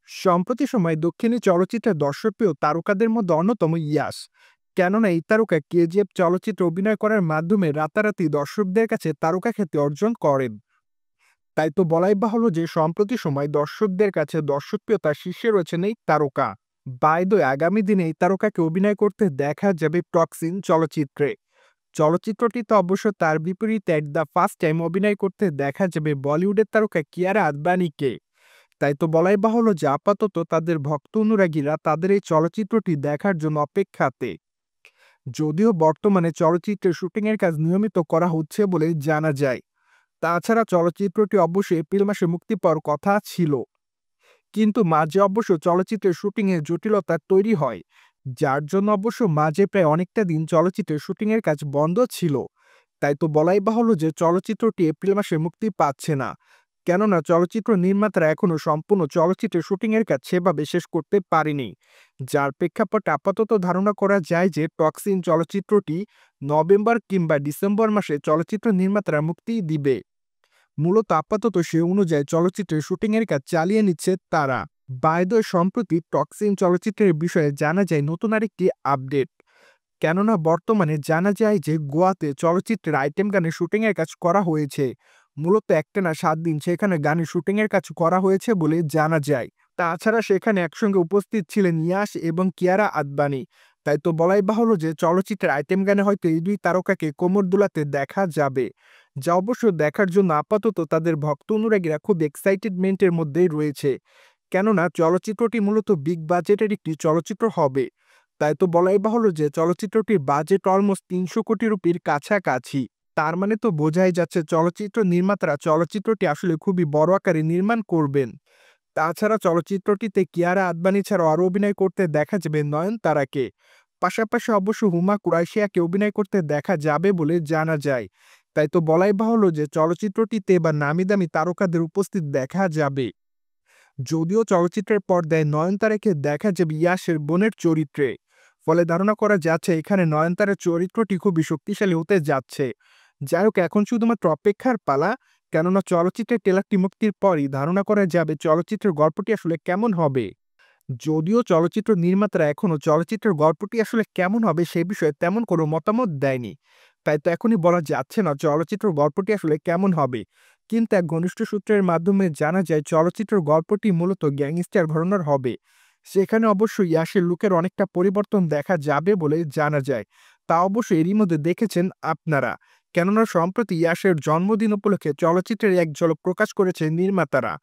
সম্প্রতি সময়ে দক্ষিণী চলচ্চিত্রের দর্শকপ্রিয় তারকাদের মধ্যে অন্যতম ইয়াশ। কেননা এই তারকা কেজিএফ চলচ্চিত্রে অভিনয় করার মাধ্যমে রাতারাতি দর্শকদের কাছে তারকা খ্যাতি অর্জন করেন। তাই তো বলাই বাহুল্য যে সম্প্রতি সময় দর্শকদের কাছে দর্শকপ্রিয়তার শীর্ষে রয়েছেন এই তারকা। বাই দ্য ওয়ে, আগামী দিনে এই তারকাকে অভিনয় করতে দেখা যাবে টক্সিন চলচ্চিত্রে। চলচ্চিত্রটিতে অবশ্য তার বিপরীতে অ্যাট দ্য ফার্স্ট টাইম অভিনয় করতে দেখা যাবে বলিউডের তারকা কিয়ারা আদবানিকে। তাই তো বলাই বাহুল্য যে আপাতত তাদের ভক্ত অনুরাগীরা তাদের এই চলচ্চিত্রটি দেখার জন্য অপেক্ষাতে। যদিও বর্তমানে চলচ্চিত্রের শুটিংয়ের কাজ নিয়মিত করা হচ্ছে বলে জানা যায়। তাছাড়া চলচ্চিত্রটি অবশ্যই এপ্রিল মাসে মুক্তি পাওয়ার কথা ছিল, কিন্তু মাঝে অবশ্য চলচ্চিত্রের শুটিংয়ে জটিলতা তৈরি হয়, যার জন্য অবশ্য মাঝে প্রায় অনেকটা দিন চলচ্চিত্রের শুটিংয়ের কাজ বন্ধ ছিল। তাই তো বলাই বাহুল্য যে চলচ্চিত্রটি এপ্রিল মাসে মুক্তি পাচ্ছে না, কেননা চলচ্চিত্র নির্মাতারা এখনও সম্পূর্ণ চলচ্চিত্রের শুটিংয়ের কাজ সেভাবে শেষ করতে পারেনি। যার প্রেক্ষাপটে আপাতত ধারণা করা যায় যে টক্সিন চলচ্চিত্রটি নভেম্বর কিংবা ডিসেম্বর মাসে চলচ্চিত্র নির্মাতারা মুক্তি দিবে। মূলত আপাতত সে অনুযায়ী চলচ্চিত্রের শুটিংয়ের কাজ চালিয়ে নিচ্ছে তারা। বাই দ্য ওয়ে, সম্প্রতি টক্সিন চলচ্চিত্রের বিষয়ে জানা যায় নতুন আরেকটি আপডেট। কেননা বর্তমানে জানা যায় যে গোয়াতে চলচ্চিত্রের আইটেম গানের শুটিংয়ের কাজ করা হয়েছে। মূলত একটানা 7 দিন সেখানে গানের শুটিংয়ের কাজ করা হয়েছে বলে জানা যায়। তাছাড়া সেখানে একসঙ্গে উপস্থিত ছিলেন ইয়াশ এবং কিয়ারা আদবানি। তাই তো বলাই বাহুল্য যে চলচ্চিত্রের আইটেম গানে হয়তো এই দুই তারকাকে কোমর দুলাতে দেখা যাবে, যা অবশ্য দেখার জন্য আপাতত তাদের ভক্ত অনুরাগীরা খুব এক্সাইটেডমেন্টের মধ্যেই রয়েছে। কেননা চলচ্চিত্রটি মূলত বিগ বাজেটের একটি চলচ্চিত্র হবে। তাই তো বলাই বাহুল্য যে চলচ্চিত্রটির বাজেট অলমোস্ট 300 কোটি রুপির কাছাকাছি। তার মানে তো বোঝাই যাচ্ছে চলচ্চিত্র নির্মাতারা চলচ্চিত্রটি আসলে খুবই বড় আকারে নির্মাণ করবেন। তাছাড়া চলচ্চিত্রটিতে কিয়ারা আদবানি ছাড়াও আরও অভিনয় করতে দেখা যাবে নয়নতারাকে। পাশাপাশি অবশ্য হুমা কুরাইশিয়াকে অভিনয় করতে দেখা যাবে বলে জানা যায়। তাই তো বলাই বাহুল্য যে চলচ্চিত্রটিতে এবার নামিদামি তারকাদের উপস্থিত দেখা যাবে। যদিও চলচ্চিত্রের পর্দায় নয়নতারাকে দেখা যাবে ইয়াশের বোনের চরিত্রে, ফলে ধারণা করা যাচ্ছে এখানে নয়নতারার চরিত্রটি খুবই শক্তিশালী হতে যাচ্ছে। যাই হোক, এখন শুধুমাত্র অপেক্ষার পালা, কেননা চলচ্চিত্রের ট্রেলারটি মুক্তির পরই ধারণা করা যাবে চলচ্চিত্রের গল্পটি আসলে কেমন হবে। যদিও চলচ্চিত্র নির্মাতারা এখনও চলচ্চিত্রের গল্পটি আসলে কেমন হবে সে বিষয়ে তেমন কোনো মতামত দেয়নি। তাই তো এখনই বলা যাচ্ছে না চলচ্চিত্র গল্পটি আসলে কেমন হবে। কিন্তু এক ঘনিষ্ঠ সূত্রের মাধ্যমে জানা যায় চলচ্চিত্রের গল্পটি মূলত গ্যাংস্টার ঘরানার হবে। সেখানে অবশ্যই ইয়াশের লুকের অনেকটা পরিবর্তন দেখা যাবে বলে জানা যায়। তা অবশ্য এরই মধ্যে দেখেছেন আপনারা। কেননা সম্প্রতি ইয়াশের জন্মদিন উপলক্ষে চলচ্চিত্রের এক ঝলক প্রকাশ করেছে নির্মাতারা।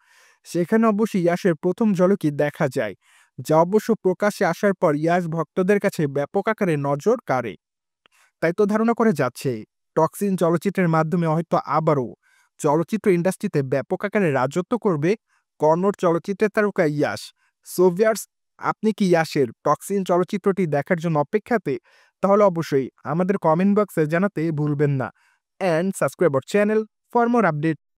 সেখানে অবশ্যই ইয়াশের প্রথম ঝলকই দেখা যায়, যা অবশ্য প্রকাশ্যে আসার পর ইয়াশ ভক্তদের কাছে ব্যাপক আকারে নজর কাড়ে। তাই তো ধারণা করা যাচ্ছে টক্সিন চলচ্চিত্রের মাধ্যমে হয়তো আবারও চলচ্চিত্র ইন্ডাস্ট্রিতে ব্যাপক আকারে রাজত্ব করবে কন্নড় চলচ্চিত্রের তারকা ইয়াশ। সো ভিউয়ার্স, আপনি কি ইয়াশের টক্সিন চলচ্চিত্রটি দেখার জন্য অপেক্ষাতে? তাহলে অবশ্যই আমাদের কমেন্ট বক্সে জানাতে ভুলবেন না। And subscribe our channel for more update.